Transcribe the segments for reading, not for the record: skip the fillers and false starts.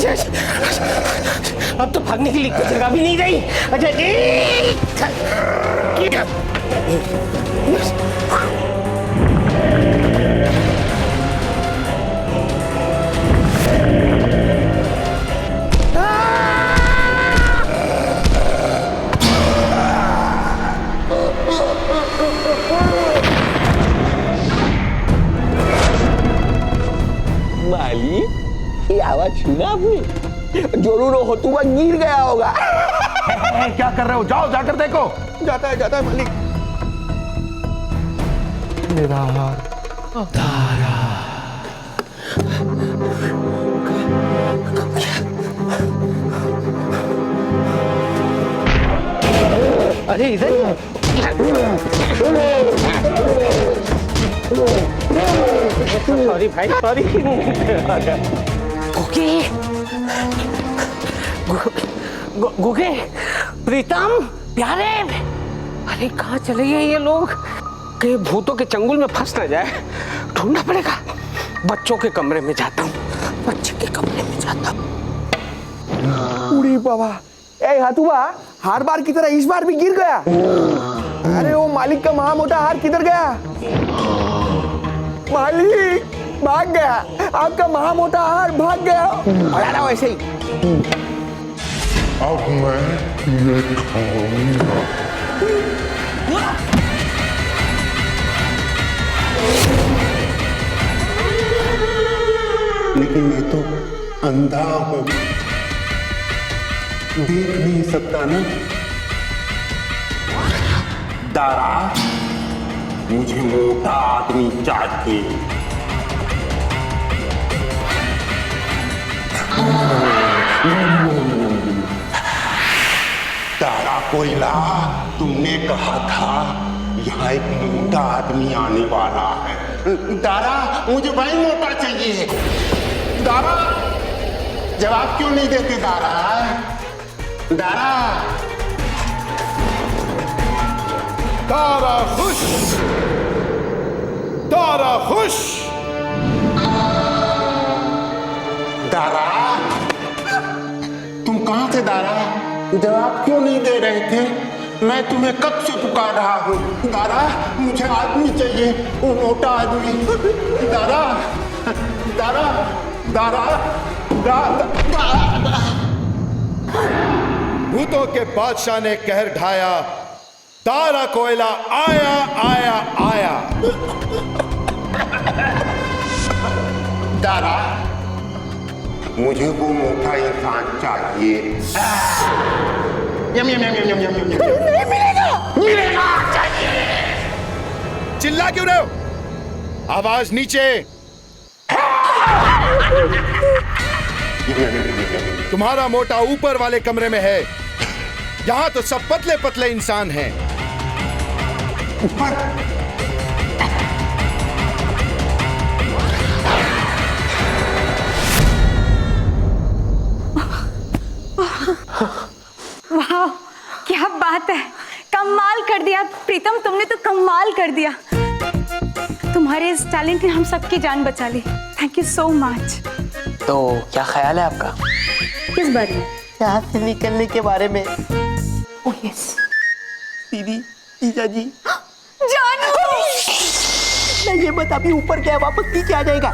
अब तो भागने के लिए कोई जगह भी नहीं रही। अच्छा माली, ये आवाज सुना आपने? जरूर हो तुम गिर गया होगा। क्या कर रहे हो? जाओ जाकर देखो। जाता है मालिक। मेरा हार तारा। अरे इधर सॉरी भाई, सॉरी। गुगे, प्रीतम, प्यारे, अरे कहाँ चले गए ये लोग? कहीं भूतों के चंगुल में फंस ना जाए, ढूंढना पड़ेगा। बच्चों के कमरे में जाता हूँ, बच्चे के कमरे में जाता हूँ। उड़ी बाबा, ए हाथुआ, हर बार की तरह इस बार भी गिर गया। अरे वो मालिक का महा मोटा हार किधर गया? मालिक भाग गया, आपका महा मोटा हार भाग गया। अरे वैसे ही। अब मैं ये खाऊंगा। लेकिन मैं तो अंधा हूं, देख नहीं सकता ना। दारा, मुझे मोटा आदमी चाहिए। दारा कोयला, तुमने कहा था यहाँ एक मोटा आदमी आने वाला है। दारा, मुझे भाई मोटा चाहिए। दारा, जवाब क्यों नहीं देते दारा? दारा, तारा खुश, तारा खुश। दारा, तुम कहाँ थे दारा? जवाब क्यों नहीं दे रहे थे? मैं तुम्हें कब से पुकार रहा हूँ। दारा, मुझे आदमी चाहिए, वो मोटा आदमी। दारा, दारा, दारा, दारा। भूतों के बादशाह ने कहर ढाया, तारा कोयला आया आया आया। दारा, मुझे वो मोटा इंसान चाहिए। यम यम यम यम यम यम यम। नहीं मिलेगा, मिलेगा चाहिए। चिल्ला क्यों रहे हो? आवाज नीचे। तुम्हारा मोटा ऊपर वाले कमरे में है, यहां तो सब पतले पतले इंसान हैं। ऊपर वाह, क्या बात है, कमाल कर दिया प्रीतम, तुमने तो कमाल कर दिया। तुम्हारे इस टैलेंट ने हम सबकी जान बचा ली। Thank you so much. तो क्या ख्याल है आपका? किस बारे में? यहाँ से निकलने के बारे में। Oh yes. दीदी, जीजा जी, जानू, नहीं ये बता अभी ऊपर क्या है, वापस नीचे आ जाएगा।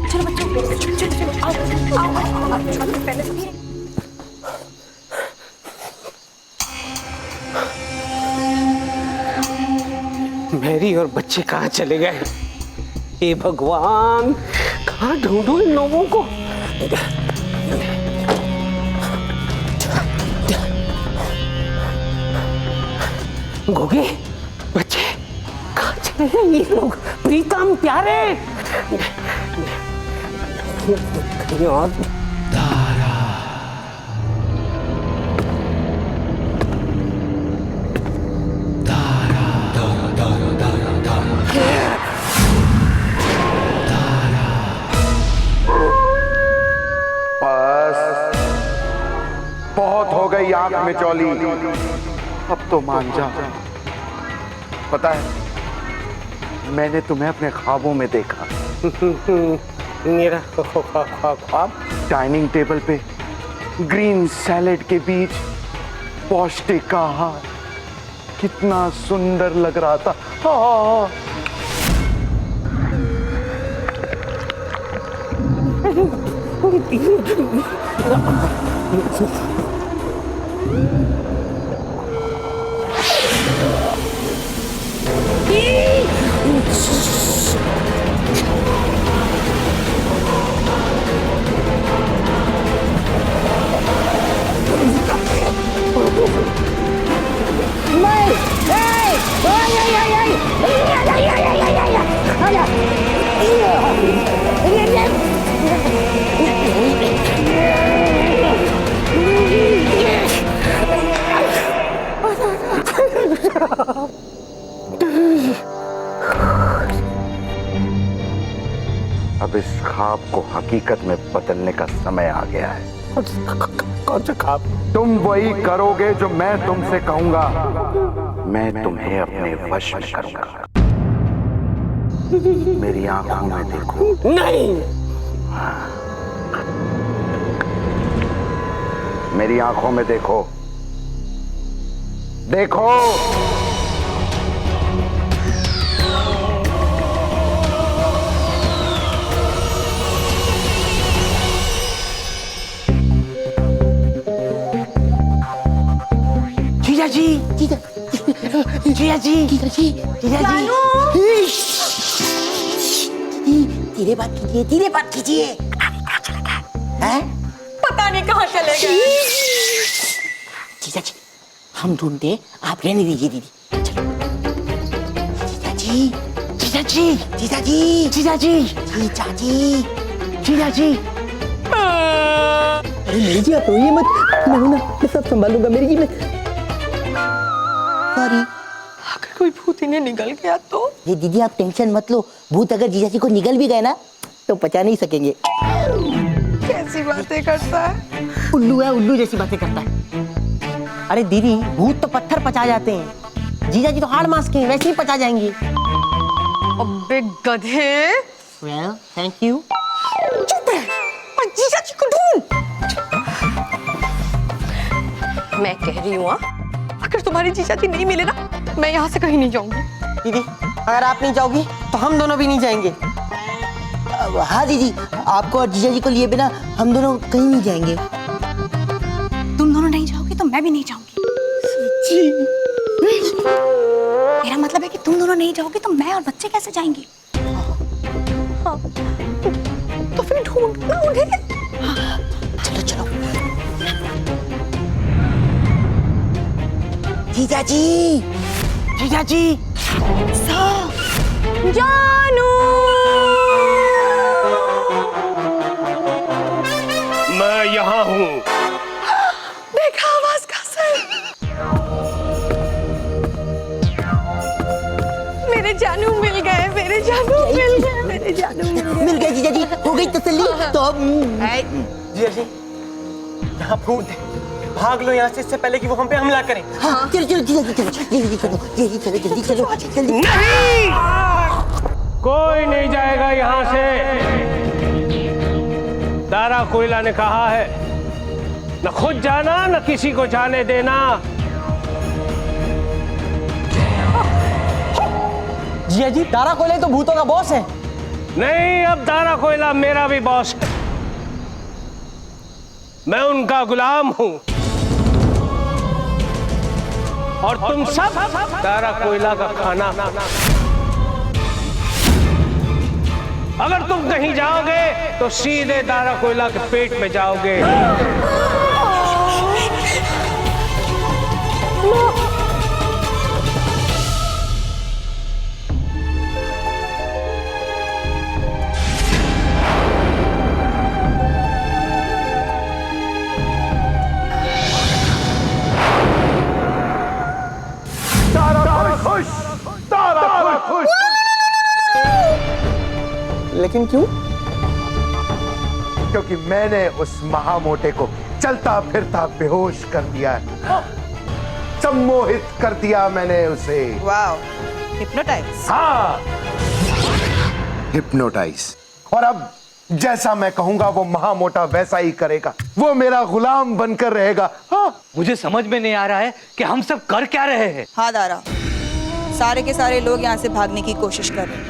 चलो बच्चों, चलो आओ आओ आओ, पहले से मैरी और बच्चे कहाँ चले गए? हे भगवान, कहाँ ढूंढूं इन लोगों को? गोगे, बच्चे कहाँ चले गए ये लोग? प्रीतम, प्यारे, यार। बहुत हो गई आंख में चौली, अब तो मान जा। पता है मैंने तुम्हें अपने ख्वाबों में देखा। मेरा ख्वाब? डाइनिंग टेबल पे ग्रीन सैलेड के बीच पौष्टिक आहार, कितना सुंदर लग रहा था। हाँ। अब इस ख्वाब को हकीकत में बदलने का समय आ गया है। कौन सा ख्वाब? तुम वही करोगे जो मैं तुमसे कहूंगा। मैं तुम्हें अपने वश में करूंगा। मेरी आंखों में देखो। नहीं। मेरी आंखों में देखो। देखो। जीजा जी, जीजा जी, जीजा जी। धीरे बात कीजिए, धीरे बात कीजिए। हैं? पता नहीं कहाँ चले गए। जीजा जी, हम ढूंढते, आप रहने दीजिए दीदी। चलो। जीजा जी, जीजा जी, जीजा जी, जीजा जी, जीजा जी, जीजा जी। अरे नहीं जी, आप रोइए मत। मैं हूं ना, मैं सब संभालूंगा। मेरी जी, मैं सॉरी। अगर कोई भूत इन्हें निगल गया तो? ये दीदी आप टेंशन मत लो। भूत अगर जीजा जी को निगल भी गए ना तो बचा नहीं सकेंगे। कैसी बातें करता है? उल्लू है, उल्लू जैसी बातें करता है। अरे दीदी, भूत तो पत्थर पचा जाते हैं, जीजा जी तो हार्ड मास के हैं, वैसे ही पचा जाएंगी। अबे गधे। Well, thank you. चुप है। और जीजा जी को ढूंढ। मैं कह रही हूँ, अगर तुम्हारी जीजा जी नहीं मिले ना, मैं यहाँ से कहीं नहीं जाऊंगी। दीदी, अगर आप नहीं जाओगी तो हम दोनों भी नहीं जाएंगे। हाँ दीदी, आपको और जीजा जी को लिए बिना हम दोनों कहीं नहीं जाएंगे। तुम दोनों नहीं जाओगे तो मैं भी नहीं जाऊंगी। मेरा मतलब है कि तुम दोनों नहीं जाओगे तो मैं और बच्चे कैसे जाएंगे? हाँ। तो फिर ढूंढना उन्हें। चलो चलो। जीजा जी, जीजा जी। जानू। मैं यहाँ हूँ। देखा आवाज का सर। मेरे जानू मिल गए, मेरे जानू मिल गए, मेरे जानू मिल गए जीजा जी, हो गई तसल्ली। तो अब जीजा जी, यहाँ भूत है, भाग लो यहाँ से इससे पहले कि वो हम पे हमला करें। हाँ, चलो चलो जीजा जी, चलो जल्दी चलो, जल्दी चलो, जल्दी चलो, जल्दी। नहीं, कोई नहीं जाएगा यहाँ से। दारा कोयला ने कहा है, न खुद जाना न किसी को जाने देना। जीजा जी, दारा कोयला तो भूतों का बॉस है। नहीं, अब दारा कोयला मेरा भी बॉस है। मैं उनका गुलाम हूं और तुम सब दारा कोयला का खाना। अगर तुम कहीं जाओगे तो सीधे दारा कोयला के पेट में जाओगे। लेकिन क्यों? क्योंकि मैंने उस महामोटे को चलता फिरता बेहोश कर दिया है। सम्मोहित कर दिया मैंने उसे। Wow, hypnotise. हाँ, हिप्नोटाइज। और अब जैसा मैं कहूंगा वो महामोटा वैसा ही करेगा, वो मेरा गुलाम बनकर रहेगा। हाँ। मुझे समझ में नहीं आ रहा है कि हम सब कर क्या रहे हैं। हाँ दारा, सारे के सारे लोग यहाँ से भागने की कोशिश कर रहे हैं।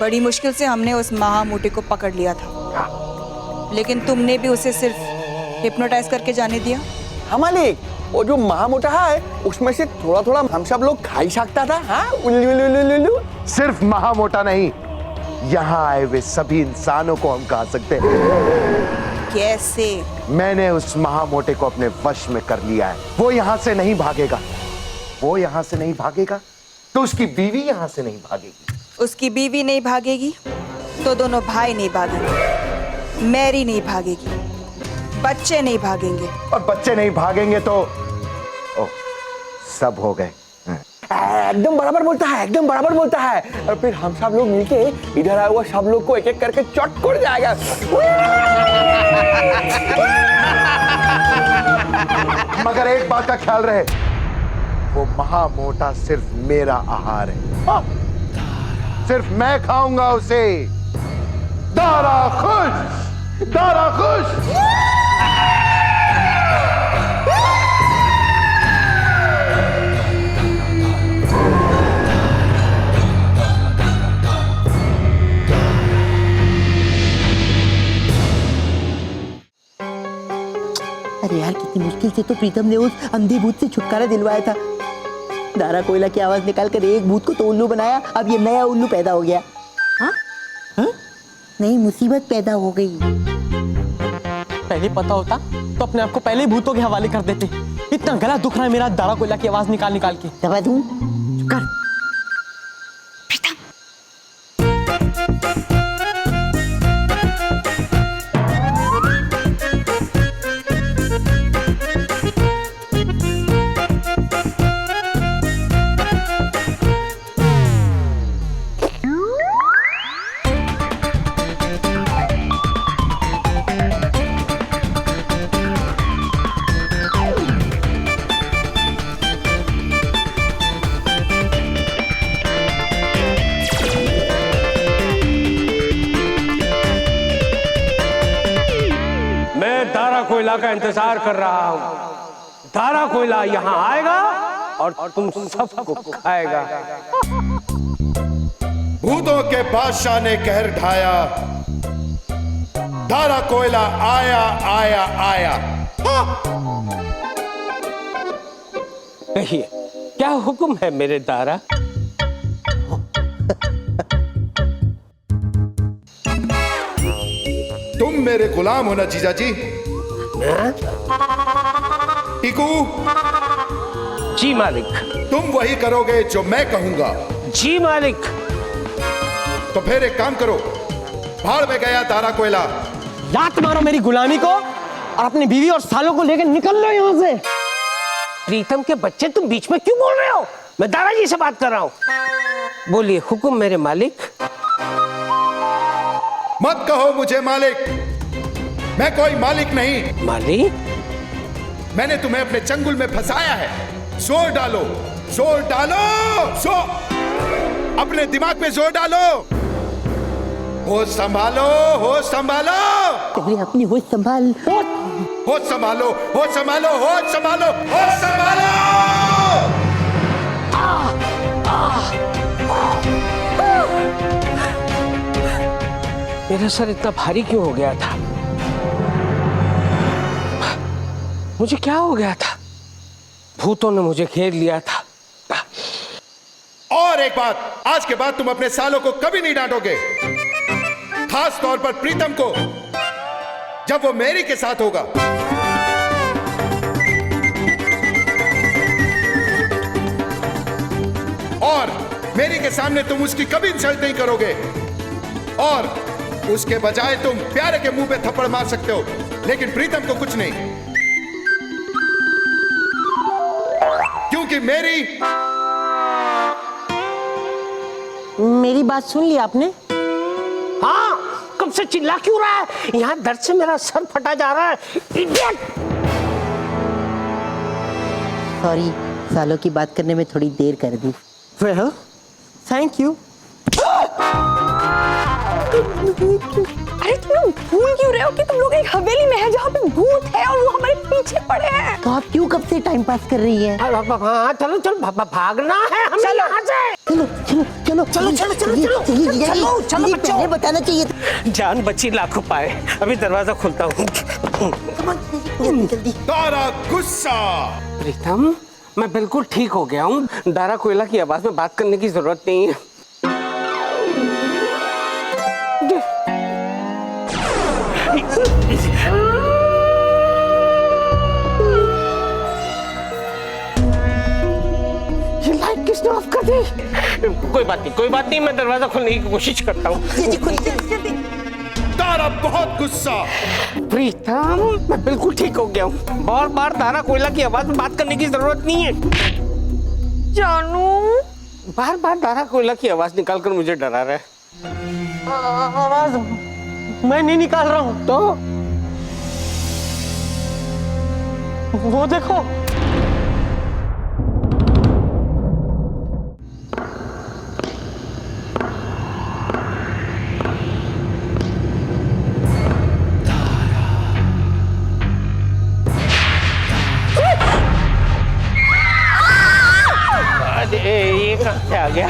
बड़ी मुश्किल से हमने उस महामोटे को पकड़ लिया था, लेकिन तुमने भी उसे सिर्फ हिप्नोटाइज करके जाने दिया। हाँ मालिक, वो जो महामोटा है उसमें से थोड़ा थोड़ा हम सब लोग खा ही सकता था। हाँ, उल्लू उल्लू उल्लू उल्लू। सिर्फ महामोटा नहीं, यहाँ आए हुए सभी इंसानों को हम खा सकते हैं। कैसे? मैंने उस महामोटे को अपने वश में कर लिया है। वो यहाँ से नहीं भागेगा। वो यहाँ से नहीं भागेगा तो उसकी बीवी यहाँ से नहीं भागेगी। उसकी बीवी नहीं भागेगी तो दोनों भाई नहीं भागेंगे, मैरी नहीं भागेगी, बच्चे नहीं भागेंगे। और बच्चे नहीं भागेंगे तो ओह, सब हो गए। एकदम बराबर बोलता है, एकदम बराबर बोलता है। और फिर हम सब लोग मिलके इधर आए हुए सब लोग को एक एक करके चट कर जाएगा। मगर एक बात का ख्याल रहे, वो महामोटा सिर्फ मेरा आहार है। हाँ, सिर्फ मैं खाऊंगा उसे। दारा खुश, दारा खुश। अरे यार, कितनी मुश्किल से तो प्रीतम ने उस अंधे भूत से छुटकारा दिलवाया था। दारा कोयला की आवाज निकालकर एक भूत को तो उल्लू बनाया, अब ये नया उल्लू पैदा हो गया। हाँ? हाँ? नई मुसीबत पैदा हो गई। पहले पता होता तो अपने आप को पहले ही भूतों के हवाले कर देते। इतना गला दुख रहा है मेरा दारा कोयला की आवाज निकाल निकाल के। दबा दूं? कर। कोयला का इंतजार कर रहा हूँ। दारा कोयला यहाँ आएगा और तुम सबको खाएगा। भूतों के बादशाह ने कहर ढाया, दारा कोयला आया आया आया। कहिए, क्या हुक्म है मेरे दारा? तुम मेरे गुलाम हो ना जीजा जी? टीकू, जी मालिक। तुम वही करोगे जो मैं कहूंगा? जी मालिक। तो फिर एक काम करो, भाड़ में गया दारा कोयला। लात मारो मेरी गुलामी को और अपनी बीवी और सालों को लेकर निकल लो यहाँ से। प्रीतम के बच्चे, तुम बीच में क्यों बोल रहे हो? मैं दारा जी से बात कर रहा हूँ। बोलिए हुक्म मेरे मालिक। मत कहो मुझे मालिक, मैं कोई मालिक नहीं। मालिक? मैंने तुम्हें अपने चंगुल में फंसाया है। जोर डालो, जोर डालो, अपने दिमाग पे जोर डालो। होश संभालो, होश संभालो। पहले अपनी होश संभाल। होश संभालो, होश संभालो, होश संभालो, होश संभालो। मेरा सर इतना भारी क्यों हो गया था? मुझे क्या हो गया था? भूतों ने मुझे घेर लिया था। और एक बात, आज के बाद तुम अपने सालों को कभी नहीं डांटोगे, खास तौर पर प्रीतम को, जब वो मेरी के साथ होगा। और मेरी के सामने तुम उसकी कभी इंसल्ट नहीं करोगे। और उसके बजाय तुम प्यारे के मुंह पे थप्पड़ मार सकते हो, लेकिन प्रीतम को कुछ नहीं, क्योंकि मेरी बात सुन ली आपने? हाँ, कब से चिल्ला क्यों रहा है? यहाँ दर्द से मेरा सर फटा जा रहा है। इडियट! सॉरी, सालों की बात करने में थोड़ी देर कर दी। Well, thank you. अरे तुम लोग भूल क्यों रहे हो कि तुम लोग एक हवेली में है जहाँ पे भूत है और वो हमारे पीछे पड़े हैं। तो आप क्यों कब से टाइम पास कर रही हैं? हाँ चलो चलो भागना है हमें यहाँ से। चलो चलो चलो चलो चलो चलो चलो चलो चलो ये बच्चों। पहले बताना चाहिए था। जान बची लाखों पाए। अभी दरवाजा खोलता हूँ। जल्दी जल्दी। दारा गुस्सा। प्रीतम मैं बिल्कुल ठीक हो गया हूँ। दारा कोयला की आवाज में बात करने की जरूरत नहीं है। ये लाइट किसने ऑफ कर दी? कोई बात नहीं मैं दरवाजा खोलने की कोशिश करता हूँ। दारा बहुत गुस्सा। प्रीतम मैं बिल्कुल ठीक हो गया हूँ। बार बार दारा कोयला की आवाज में बात करने की जरूरत नहीं है। जानू बार बार दारा कोयला की आवाज निकाल कर मुझे डरा रहा है। आवाज मैं नहीं निकाल रहा हूँ। तो वो देखो। ये कहाँ से आ गया?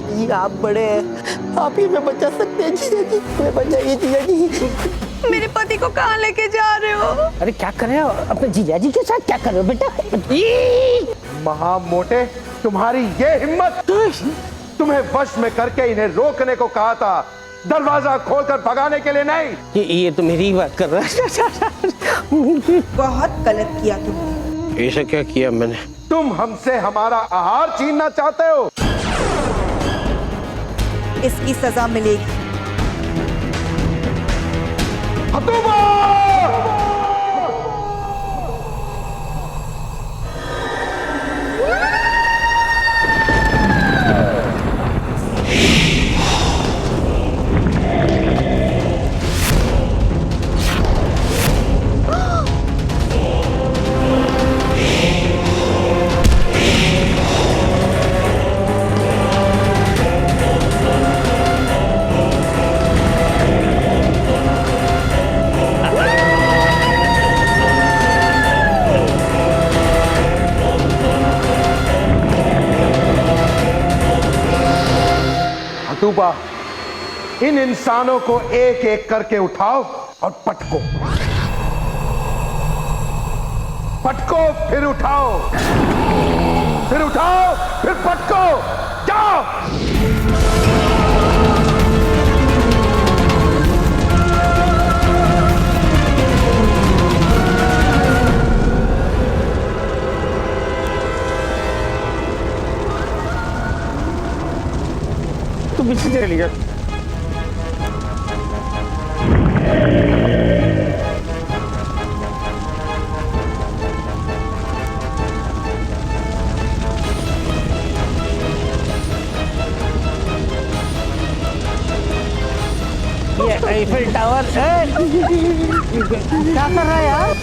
जी आप बड़े हैं, आप ही मैं बचा सकते हैं जीजा जी, मैं बचाइए जीजा जी। मेरे पति को कहाँ लेके जा रहे हो? अरे क्या कर रहे हो अपने जीजा जी के साथ? क्या कर रहे हो बेटा? महामोटे, तुम्हारी ये हिम्मत! तुम्हें वश में करके इन्हें रोकने को कहा था, दरवाजा खोलकर भगाने के लिए नहीं। ये तो मेरी ही बात कर रहा है। बहुत गलत किया तुमने। ऐसा क्या किया मैंने? तुम हमसे हमारा आहार छीनना चाहते हो। इसकी सजा मिलेगी। हतुबा! हतुबा, इन इंसानों को एक एक करके उठाओ और पटको। पटको फिर उठाओ, फिर उठाओ फिर पटको। जाओ। तू पीछे चली जा। ये आईफिल टावर है। क्या कर रहा है यार?